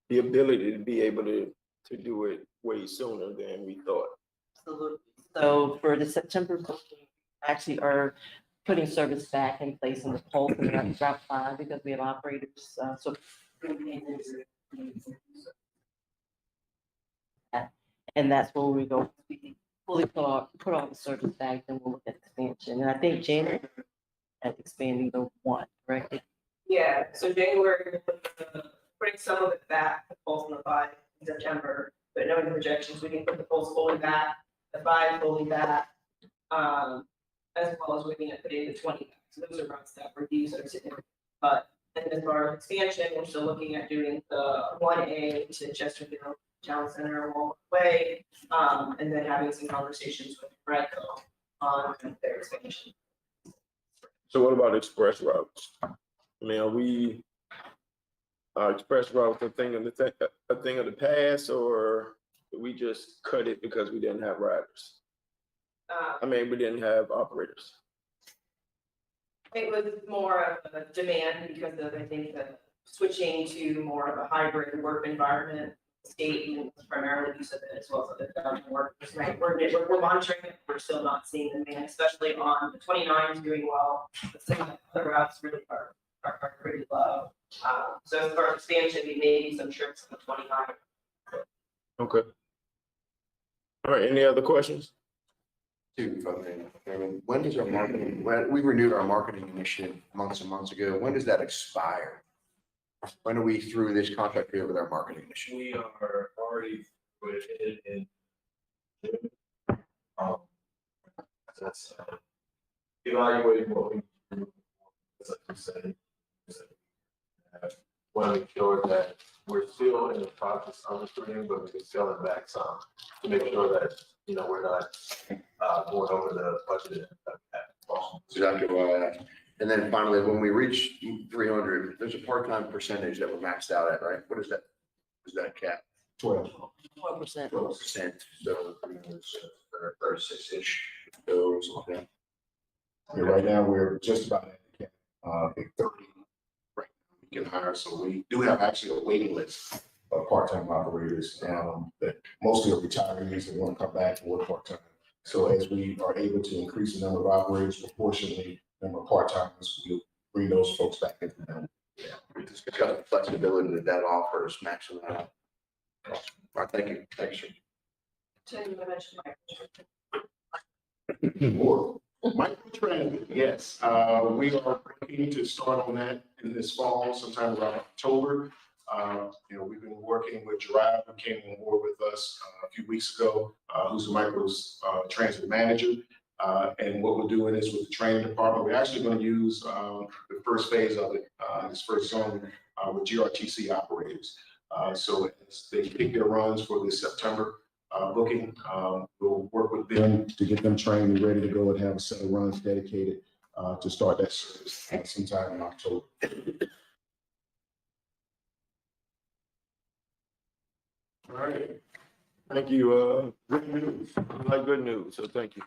the ability to be able to do it way sooner than we thought. Absolutely. So for the September booking, we actually are putting service back in place in the Pulse and Route 5 because we have operators. And that's where we go. We fully put all the service back, then we'll look at expansion. And I think January at expanding the one, correct? Yeah, so January, putting some of it back, the Pulse and the 5 in September, but knowing the projections, we can put the Pulse fully back, the 5 fully back, as well as looking at putting the 20 back. So those are routes that were used that are significant. But and as far as expansion, we're still looking at doing the 1A to Chesterfield Town Center along the way, and then having some conversations with RICO on their expansion. So what about express routes? I mean, are we express routes a thing of the past, or did we just cut it because we didn't have riders? I mean, we didn't have operators. It was more of a demand because of, I think, the switching to more of a hybrid work environment. State primarily use of it as well as other government workers. Right, we're monitoring it. We're still not seeing the demand, especially on the 29 is doing well. But some of the other routes really are pretty low. So as far as expansion, we made some trips on the 29. Okay. All right. Any other questions? If I may, when does our marketing, we renewed our marketing initiative months and months ago. When does that expire? When are we through this contract period with our marketing initiative? We are already with it in June. That's evaluating what we do, as I said. Want to make sure that we're still in the process of recruiting, but we can scale it back some to make sure that, you know, we're not going over the budget. Exactly why I asked. And then finally, when we reach 300, there's a part-time percentage that we're maxed out at, right? What is that? Is that cap? 12%. 12%. So 36-ish. So something like that. Yeah, right now we're just about at the cap. 30 right now we can hire. So we do have actually a waiting list of part-time operators that mostly are retirees that want to come back and work part-time. So as we are able to increase the number of operators proportionally, number of part-timers, we'll bring those folks back into them. Yeah, we discussed the flexibility that offers, maxing that out. All right, thank you. Thanks, sir. Microtransit, yes. We are working to start on that in this fall, sometime around October. You know, we've been working with Drive, who came on board with us a few weeks ago, who's the microtransit manager. And what we're doing is with the training department, we're actually going to use the first phase of it, this first zone, with GRTC operators. So as they pick their runs for this September booking, we'll work with them to get them trained and ready to go and have a set of runs dedicated to start that service sometime in October. All right. Thank you. Good news. I like good news, so thank you.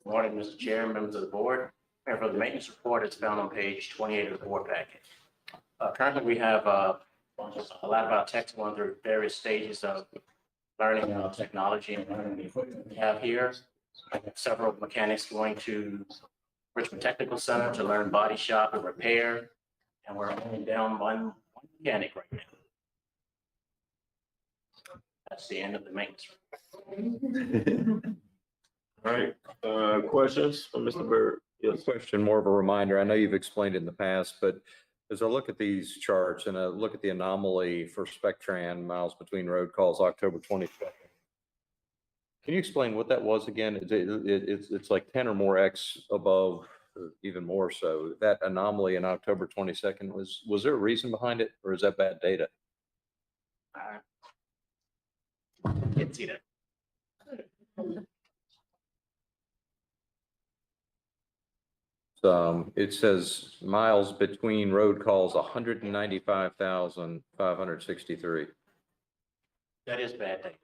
Morning, Mr. Chair, members of the board. And for the maintenance report, it's found on page 28 of the board packet. Currently, we have a lot of our techs going through various stages of learning technology and learning the equipment we have here. I have several mechanics going to Richmond Technical Center to learn body shop and repair, and we're only down one mechanic right now. That's the end of the maintenance report. All right, questions for Mr. Byrd? Yes. Question, more of a reminder. I know you've explained it in the past, but as I look at these charts and I look at the anomaly for Spectran miles between road calls, October 22nd. Can you explain what that was again? It's like 10 or more X above, even more so. That anomaly in October 22nd, was there a reason behind it, or is that bad data? Can't see that. It says miles between road calls, 195,563. That is bad data.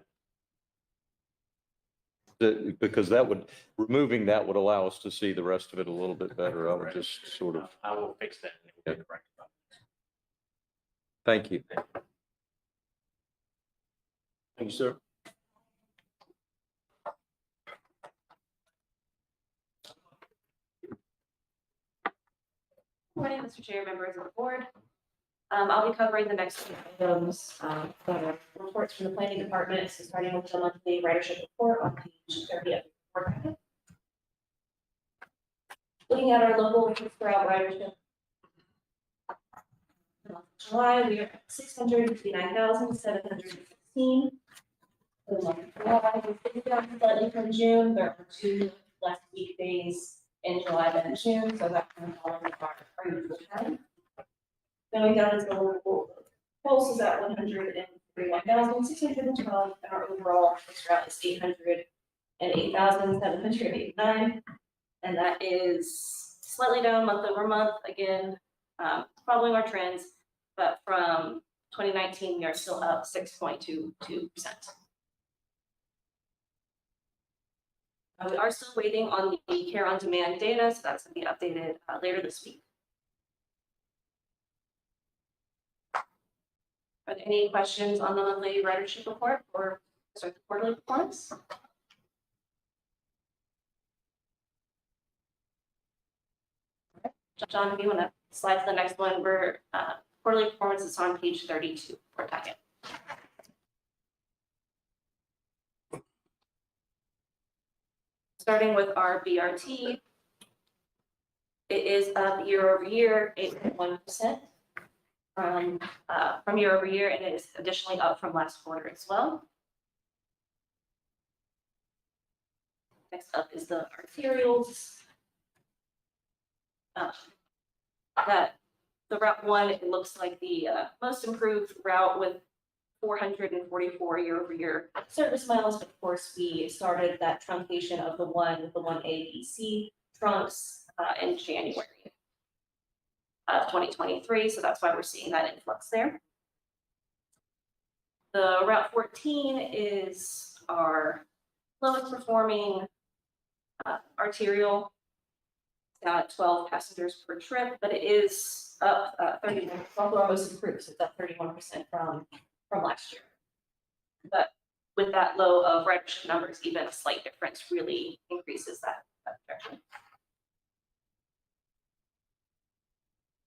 Because removing that would allow us to see the rest of it a little bit better. I would just sort of. I will fix that. And it will be corrected. Thank you. Thank you, sir. Good morning, Mr. Chair, members of the board. I'll be covering the next few items, that are reports from the planning department, so starting with the monthly ridership report on page 30 of the report packet. Looking at our local route ridership. July, we are at 659,716. For the month of July, we down slightly from June. There are 2 less weekdays in July than June, so that's kind of following our usual pattern. Going down to the local pulse is at 131,612, and our overall route is 808,789, and that is slightly down month over month. Again, following our trends, but from 2019 we are still up 6.22%. We are still waiting on the care on demand data, so that's going to be updated later this week. Are there any questions on the monthly ridership report or the quarterly performance? John, if you want to slide to the next one, we're quarterly performance is on page 32 for packet. Starting with our BRT, it is up year over year, 8.1%. From year over year, and it is additionally up from last quarter as well. Next up is the arterials. That the route 1, it looks like the most improved route with 444 year over year service miles. Of course, we started that truncation of the 1A, B, C trunks in January. 2023, so that's why we're seeing that influx there. The Route 14 is our lowest performing arterial. It's down at 12 passengers per trip, but it is up 31%, although our most improved, so it's up 31% from last year. But with that low of ridership numbers, even a slight difference really increases that direction.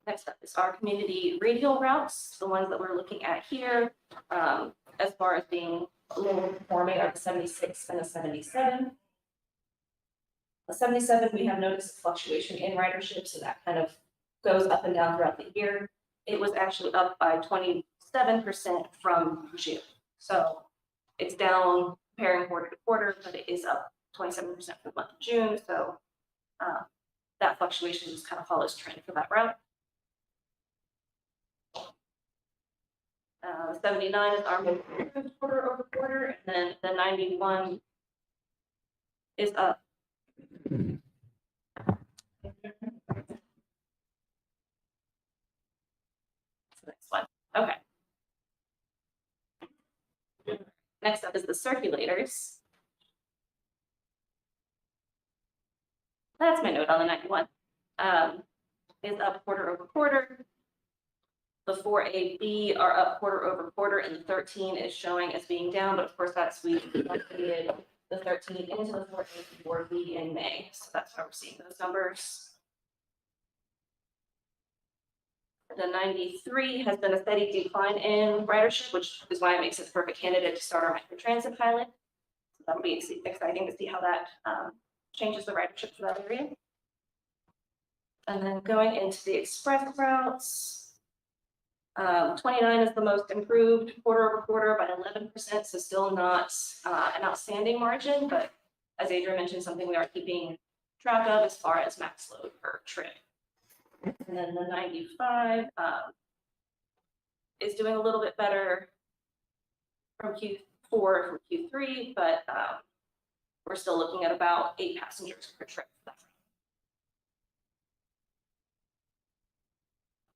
Next up is our community radial routes, the ones that we're looking at here. As far as being lower performing are the 76 and the 77. The 77, we have noticed a fluctuation in ridership, so that kind of goes up and down throughout the year. It was actually up by 26% 7% from June. So it's down comparing quarter to quarter, but it is up 27% for the month of June. So that fluctuation just kind of follows trend for that route. 79 is our most improved quarter over quarter, and then the 91 is up. Next one. Okay. Next up is the circulators. That's my note on the 91. Is up quarter over quarter. The 4AB are up quarter over quarter, and the 13 is showing as being down, but of course that's we updated the 13 into the 4B in May, so that's why we're seeing those numbers. The 93 has been a steady decline in ridership, which is why it makes it the perfect candidate to start our microtransit pilot. So that'll be exciting to see how that changes the ridership for that area. And then going into the express routes, 29 is the most improved quarter over quarter by 11%, so still not an outstanding margin, but as Adrian mentioned, something we are keeping track of as far as max load per trip. And then the 95 is doing a little bit better from Q4 from Q3, but we're still looking at about 8 passengers per trip.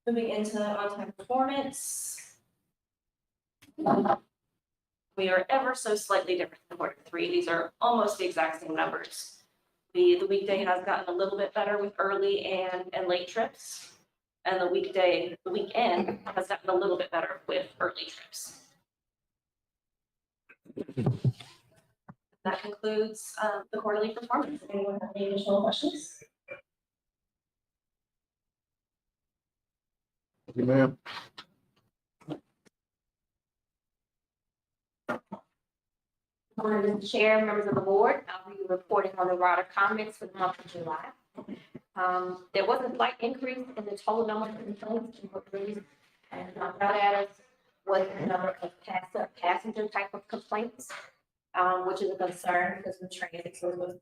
Moving into on-time performance. We are ever so slightly different than quarter 3. These are almost the exact same numbers. The weekday has gotten a little bit better with early and late trips. And the weekend has gotten a little bit better with early trips. That concludes the quarterly performance. Anyone have any additional questions? Thank you, ma'am. Morning, Mr. Chair, members of the board. I'll be reporting on the rider comments for the month of July. There was a slight increase in the total number of complaints and jumped out at us was the number of passenger type of complaints, which is a concern because the transit service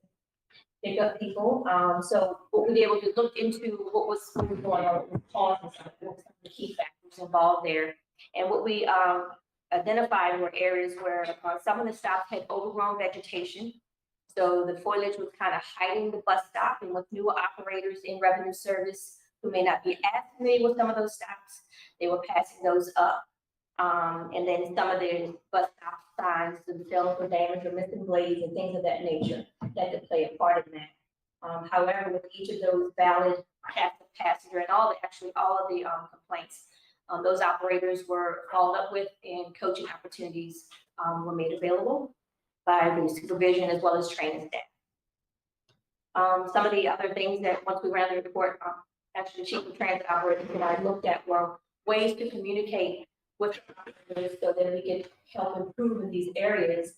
pick up people. So what we were able to look into what was going on with cause and stuff, what were the key factors involved there. And what we identified were areas where some of the stops had overgrown vegetation. So the foliage was kind of hiding the bus stop, and with newer operators in revenue service who may not be as familiar with some of those stops, they were passing those up. And then some of the bus stop signs themselves were damaged or missing blades and things of that nature that could play a part in that. However, with each of those valid passenger and all of the complaints, those operators were followed up with, and coaching opportunities were made available by the supervision as well as training staff. Some of the other things that once we ran the report, actually the chief of transit operators and I looked at were ways to communicate with operators so that we could help improve in these areas.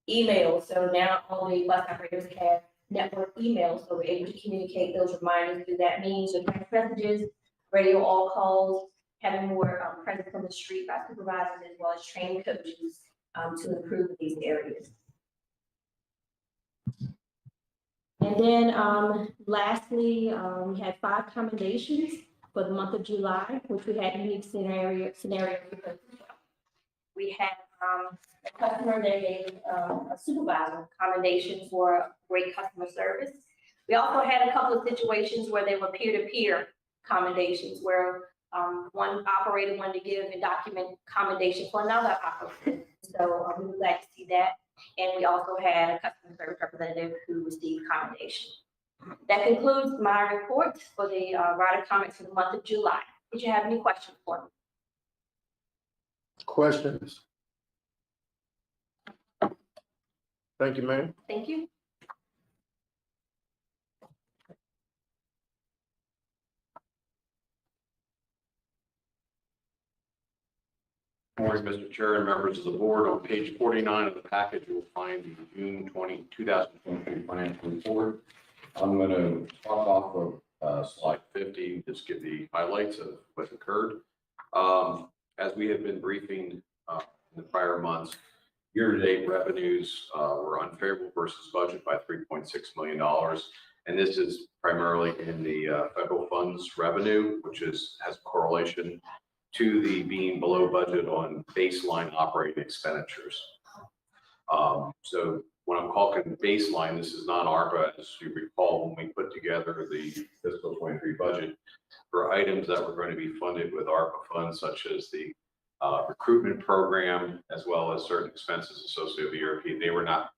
Email, so now all the bus operators have network emails, so we're able to communicate those reminders through that means, so text messages, radio all calls, having more presence on the street by supervisors as well as training coaches to improve these areas. And then lastly, we had 5 commendations for the month of July, which we had unique scenario. We had a customer that gave a supervisor commendation for great customer service. We also had a couple of situations where they were peer-to-peer commendations, where one operator wanted to give a document commendation for another operator. So we would like to see that. And we also had a customer service representative who received commendation. That concludes my report for the rider comments for the month of July. Did you have any questions for me? Questions? Thank you, ma'am. Thank you. Morning, Mr. Chair and members of the board. On page 49 of the package, you'll find the June 2023 financial report. I'm going to talk off of slide 50, just give the highlights of what occurred. as we had been briefing in the prior months, year-to-date revenues were unfavorable versus budget by $3.6 million. And this is primarily in the federal funds revenue, which has correlation to the being below budget on baseline operating expenditures. So when I'm talking baseline, this is not ARPA, as you recall, when we put together the fiscal 23 budget for items that were going to be funded with ARPA funds, such as the recruitment program, as well as certain expenses associated with the ERP. They were not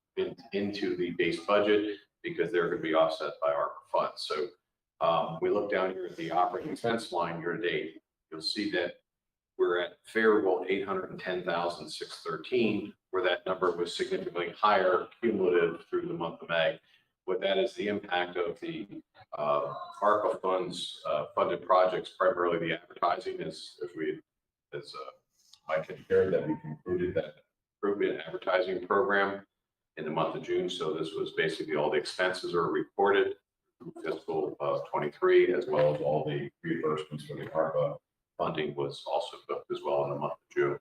into the base budget because they're going to be offset by ARPA funds. So we look down here at the operating expense line year to date, you'll see that we're at favorable $810,613, where that number was significantly higher cumulative through the month of May. What that is the impact of the ARPA funds funded projects, primarily the advertising, as Mike had shared, that we concluded that improvement advertising program in the month of June. So this was basically all the expenses are reported fiscal 23, as well as all the reimbursements for the ARPA funding was also booked as well in the month of June.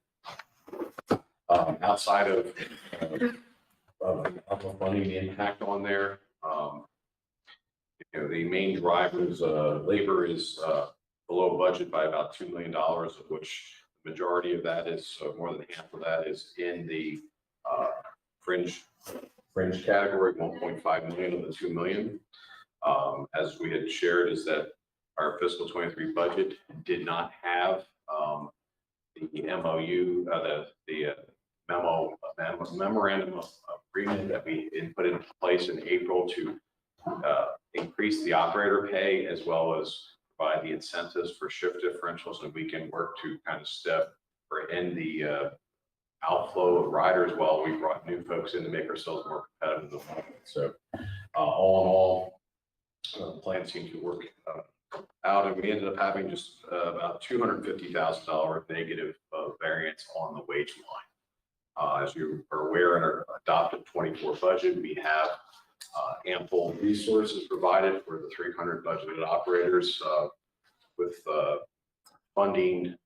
Outside of ARPA funding, the impact on there, the main drivers, labor is below budget by about $2 million, of which the majority of that is, more than half of that is in the fringe category, 1.5 million of the 2 million. As we had shared, is that our fiscal 23 budget did not have the MOU, the memorandum of agreement that we put in place in April to increase the operator pay, as well as provide the incentives for shift differentials and weekend work to kind of step or end the outflow of riders while we brought new folks in to make ourselves more competitive in the market. So all in all, the plan seemed to work out, and we ended up having just about $250,000 negative variance on the wage line. As you are aware, in our adopted 24 budget, we have ample resources provided for the 300 budgeted operators with funding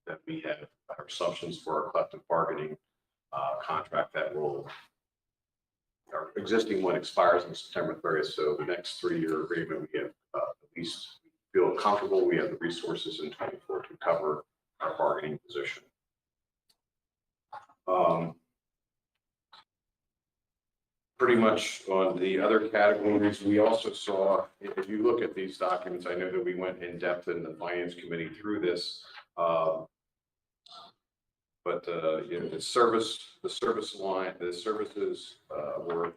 that we have our assumptions for our collective bargaining contract that will, our existing one expires on September 30th. So the next 3-year agreement, we have at least feel comfortable we have the resources in 24 to cover our bargaining position. Pretty much on the other categories, we also saw, if you look at these documents, I know that we went in depth in the finance committee through this, but the service line, the services were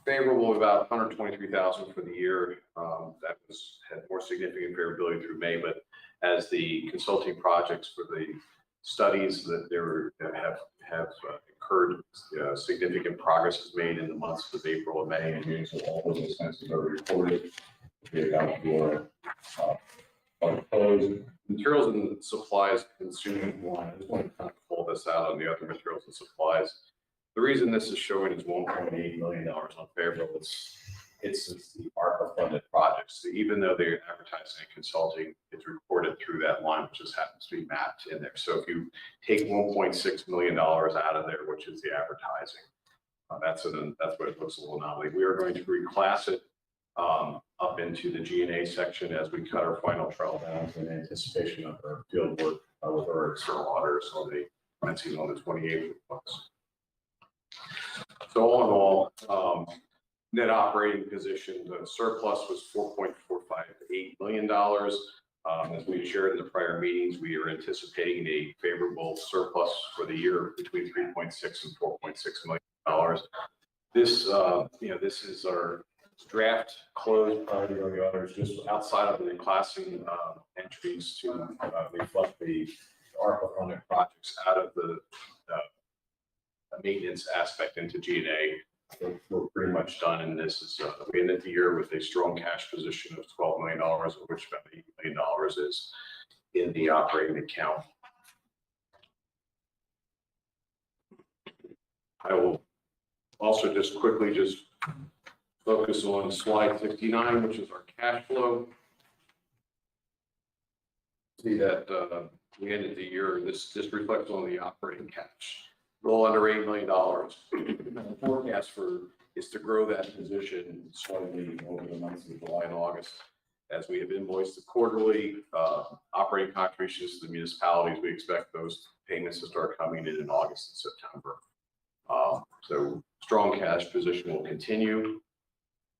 favorable, about 123,000 for the year. That had more significant variability through May, but as the consulting projects for the studies that have occurred, significant progress is made in the months of April and May and June. So all those expenses are reported. We account for materials and supplies consuming line. I just want to kind of pull this out on the other materials and supplies. The reason this is showing is $1.8 million unfavorable. It's the ARPA funded projects. So even though they're advertising and consulting, it's reported through that line, which just happens to be mapped in there. So if you take $1.6 million out of there, which is the advertising, that's what it looks a little anomaly. We are going to reclass it up into the G&A section as we cut our final trial balance in anticipation of our field work with our external auditors on the 28th months. So all in all, net operating position, the surplus was $4.458 million. As we shared in the prior meetings, we are anticipating a favorable surplus for the year between $3.6 and $4.6 million. This, this is our draft closed prior to the auditors, just outside of the reclassing entries to reflect the ARPA funded projects out of the maintenance aspect into G&A. We're pretty much done, and this is we ended the year with a strong cash position of $12 million, of which about $8 million is in the operating account. I will also just quickly focus on slide 59, which is our cash flow. See that we ended the year, this reflects on the operating cash, a little under $8 million. The forecast is to grow that position slightly over the months of July and August. As we have invoiced the quarterly operating contributions to the municipalities, we expect those payments to start coming in August and September. So strong cash position will continue.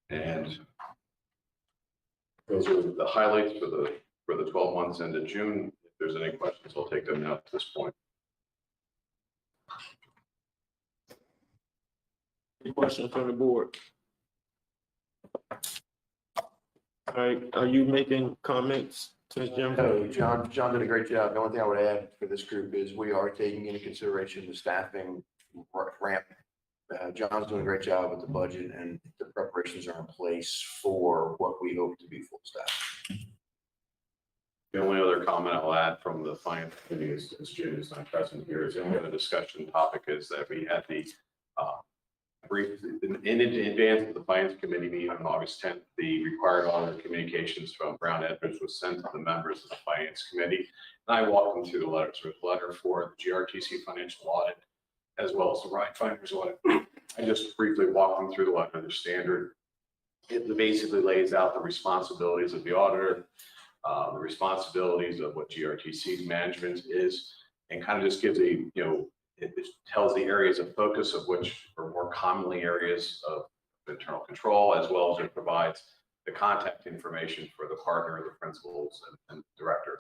And those are the highlights for the 12 months ended June. If there's any questions, I'll take them now at this point. Any questions from the board? All right, are you making comments since Jim? No, John did a great job. The only thing I would add for this group is we are taking into consideration the staffing ramp. John's doing a great job with the budget, and the preparations are in place for what we hope to be full staff. The only other comment I'll add from the finance committee is Jim is not present here. Is the only other discussion topic is that we had the brief in advance of the finance committee meeting on August 10th, the required audit communications from Brown Edwards was sent to the members of the finance committee. And I walked them through the letter. So it's a letter for the GRTC financial audit, as well as the RideFinders audit. I just briefly walked them through the letter, the standard. It basically lays out the responsibilities of the auditor, the responsibilities of what GRTC's management is, and kind of just gives a, it tells the areas of focus of which are more commonly areas of internal control, as well as it provides the contact information for the partner, the principals, and director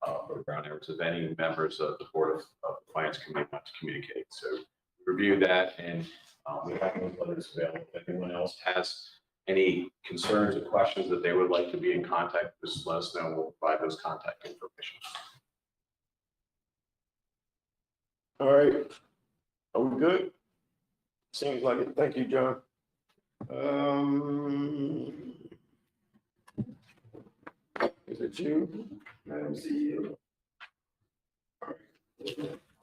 for Brown Edwards, if any members of the board of the finance committee want to communicate. So review that, and we have those letters available. If anyone else has any concerns or questions that they would like to be in contact, just let us know. We'll provide those contact information. All right, are we good? Seems like it. Thank you, John. Is it you, Madam CEO?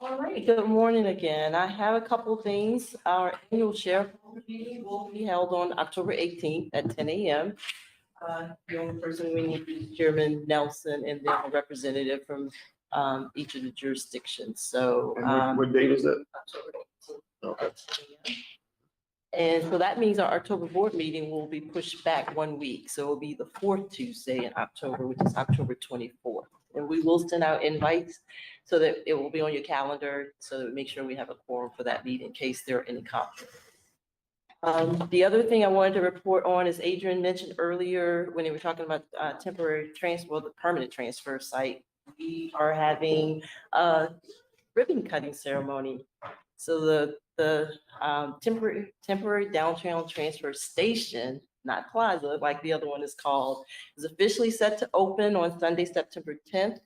All right, good morning again. I have a couple things. Our annual shareholder meeting will be held on October 18th at 10 a.m. The only person we need is Chairman Nelson, and then a representative from each of the jurisdictions. So what date is that? October 18th. Okay. And so that means our October board meeting will be pushed back 1 week. So it'll be the fourth Tuesday in October, which is October 24th. And we will send out invites so that it will be on your calendar, so that we make sure we have a quorum for that meeting in case there are any conflicts. The other thing I wanted to report on is Adrian mentioned earlier when they were talking about temporary transfer, the permanent transfer site. We are having a ribbon cutting ceremony. So the temporary downtown transfer station, not plaza like the other one is called, is officially set to open on Sunday, September 10th.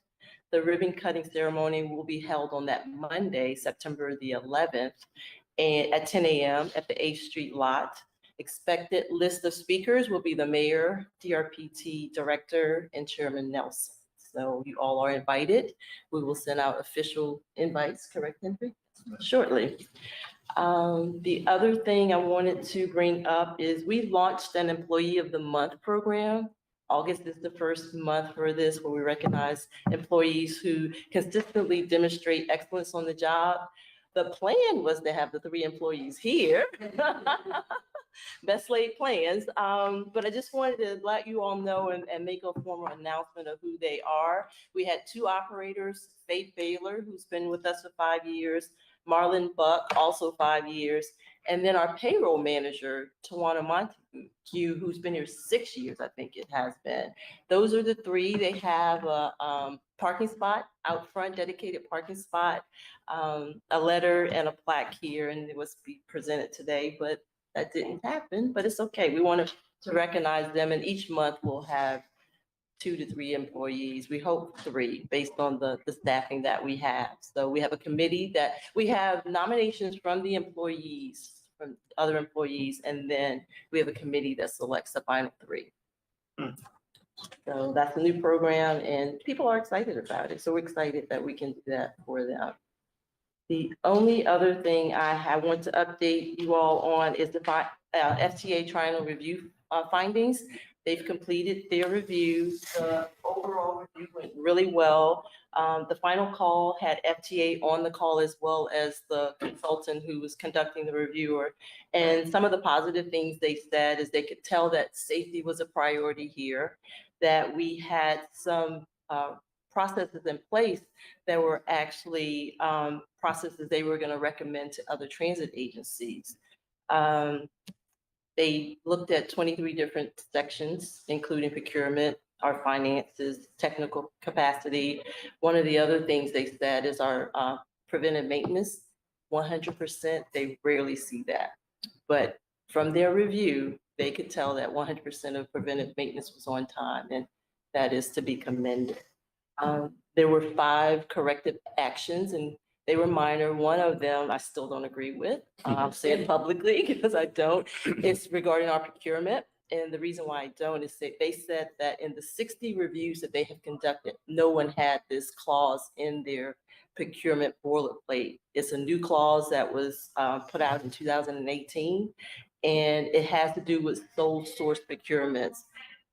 The ribbon cutting ceremony will be held on that Monday, September the 11th, and at 10 a.m. at the 8th Street lot. Expected list of speakers will be the mayor, DRPT director, and Chairman Nelson. So you all are invited. We will send out official invites, correct, Henry? Shortly. The other thing I wanted to bring up is we launched an Employee of the Month program. August is the first month for this, where we recognize employees who consistently demonstrate excellence on the job. The plan was to have the 3 employees here. Best laid plans. But I just wanted to let you all know and make a formal announcement of who they are. We had 2 operators, Faith Baylor, who's been with us for 5 years, Marlon Buck, also 5 years, and then our payroll manager, Tawana Montague, who's been here 6 years, I think it has been. Those are the 3. They have a parking spot out front, dedicated parking spot, a letter and a plaque here, and it was presented today, but that didn't happen, but it's okay. We wanted to recognize them, and each month we'll have 2 to 3 employees. We hope 3 based on the staffing that we have. So we have a committee that we have nominations from the employees, from other employees, and then we have a committee that selects the final 3. So that's a new program, and people are excited about it. So we're excited that we can do that for them. The only other thing I want to update you all on is the FTA triennial review findings. They've completed their review. The overall review went really well. The final call had FTA on the call as well as the consultant who was conducting the reviewer. And some of the positive things they said is they could tell that safety was a priority here, that we had some processes in place that were actually processes they were going to recommend to other transit agencies. They looked at 23 different sections, including procurement, our finances, technical capacity. One of the other things they said is our preventive maintenance, 100%, they rarely see that. But from their review, they could tell that 100% of preventive maintenance was on time, and that is to be commended. There were 5 corrective actions, and they were minor. One of them I still don't agree with. I'll say it publicly because I don't. It's regarding our procurement. And the reason why I don't is they said that in the 60 reviews that they have conducted, no one had this clause in their procurement boilerplate. It's a new clause that was put out in 2018, and it has to do with sole source procurements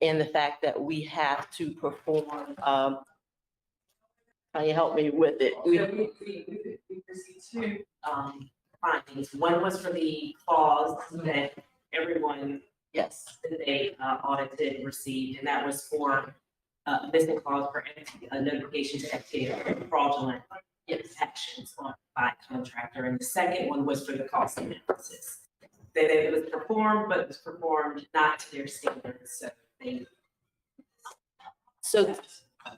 and the fact that we have to perform. Can you help me with it? We received 2 findings. One was for the clause that everyone, yes, that they audited received, and that was for missing clause for a notification to FTA of fraudulent actions by contractor. And the second one was for the cost analysis. That it was performed, but it was performed not to their standards.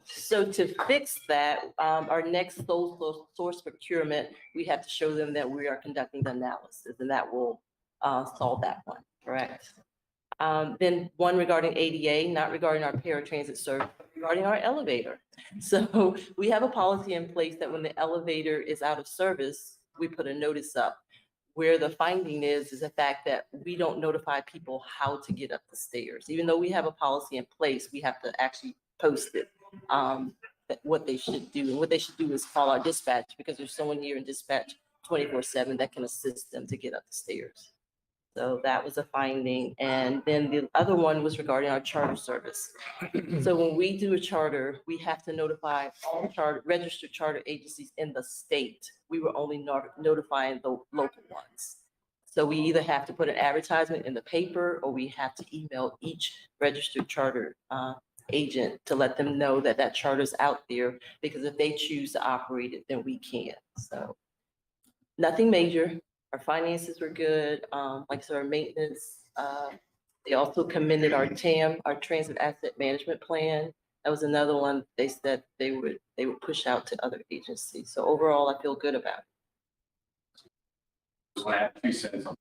So to fix that, our next sole source procurement, we have to show them that we are conducting the analysis, and that will solve that one, correct? Then one regarding ADA, not regarding our paratransit service, but regarding our elevator. So we have a policy in place that when the elevator is out of service, we put a notice up. Where the finding is the fact that we don't notify people how to get up the stairs. Even though we have a policy in place, we have to actually post it, what they should do. And what they should do is call our dispatch, because there's someone here in dispatch 24/7 that can assist them to get up the stairs. So that was a finding. And then the other one was regarding our charter service. So when we do a charter, we have to notify all registered charter agencies in the state. We were only notifying the local ones. So we either have to put an advertisement in the paper, or we have to email each registered charter agent to let them know that that charter's out there, because if they choose to operate it, then we can. So nothing major. Our finances were good. Like I said, our maintenance, they also commended our TAM, our Transit Asset Management Plan. That was another one they said they would push out to other agencies. So overall, I feel good about it. So I have 2 cents on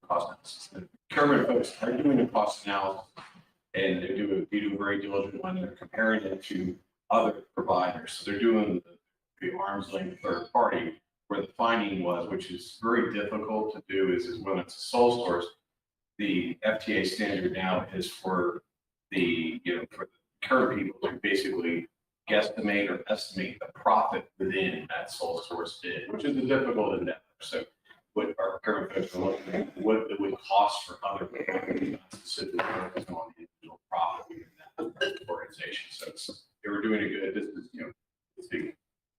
cost analysis. The procurement folks are doing the cost analysis, and they do a very diligent when they're comparing it to other providers. So they're doing the arm's length third party. Where the finding was, which is very difficult to do, is when it's a sole source, the FTA standard now is for the, for the current people to basically guesstimate or estimate the profit within that sole source bid, which is a difficult endeavor. So what our current folks are looking at, what it would cost for other people, not specifically focused on the individual profit within that organization. So they were doing a good, this is, it's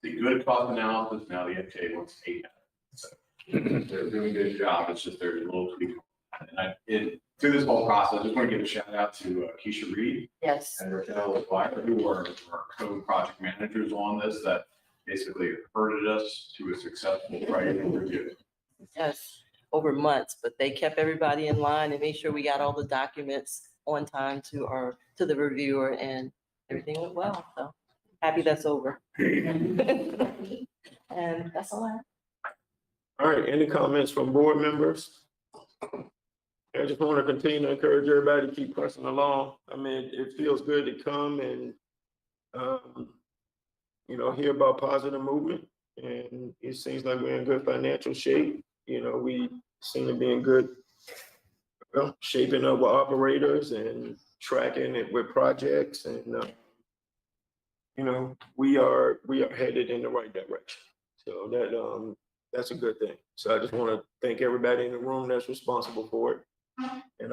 the good cost analysis. Now the FTA wants to take that. So they're doing a good job. It's just there's a little tweak. And through this whole process, I just want to give a shout out to Keisha Reed. Yes. And Raquel Dwyer, who are co-project managers on this, that basically herded us to a successful writing review. Yes, over months, but they kept everybody in line and made sure we got all the documents on time to the reviewer, and everything went well. So happy that's over. And that's all I have. All right, any comments from board members? I just want to continue to encourage everybody to keep pressing along. I mean, it feels good to come and, hear about positive movement. And it seems like we're in good financial shape. We seem to be in good, shaping up with operators and tracking it with projects. And, we are headed in the right direction. So that's a good thing. So I just want to thank everybody in the room that's responsible for it. And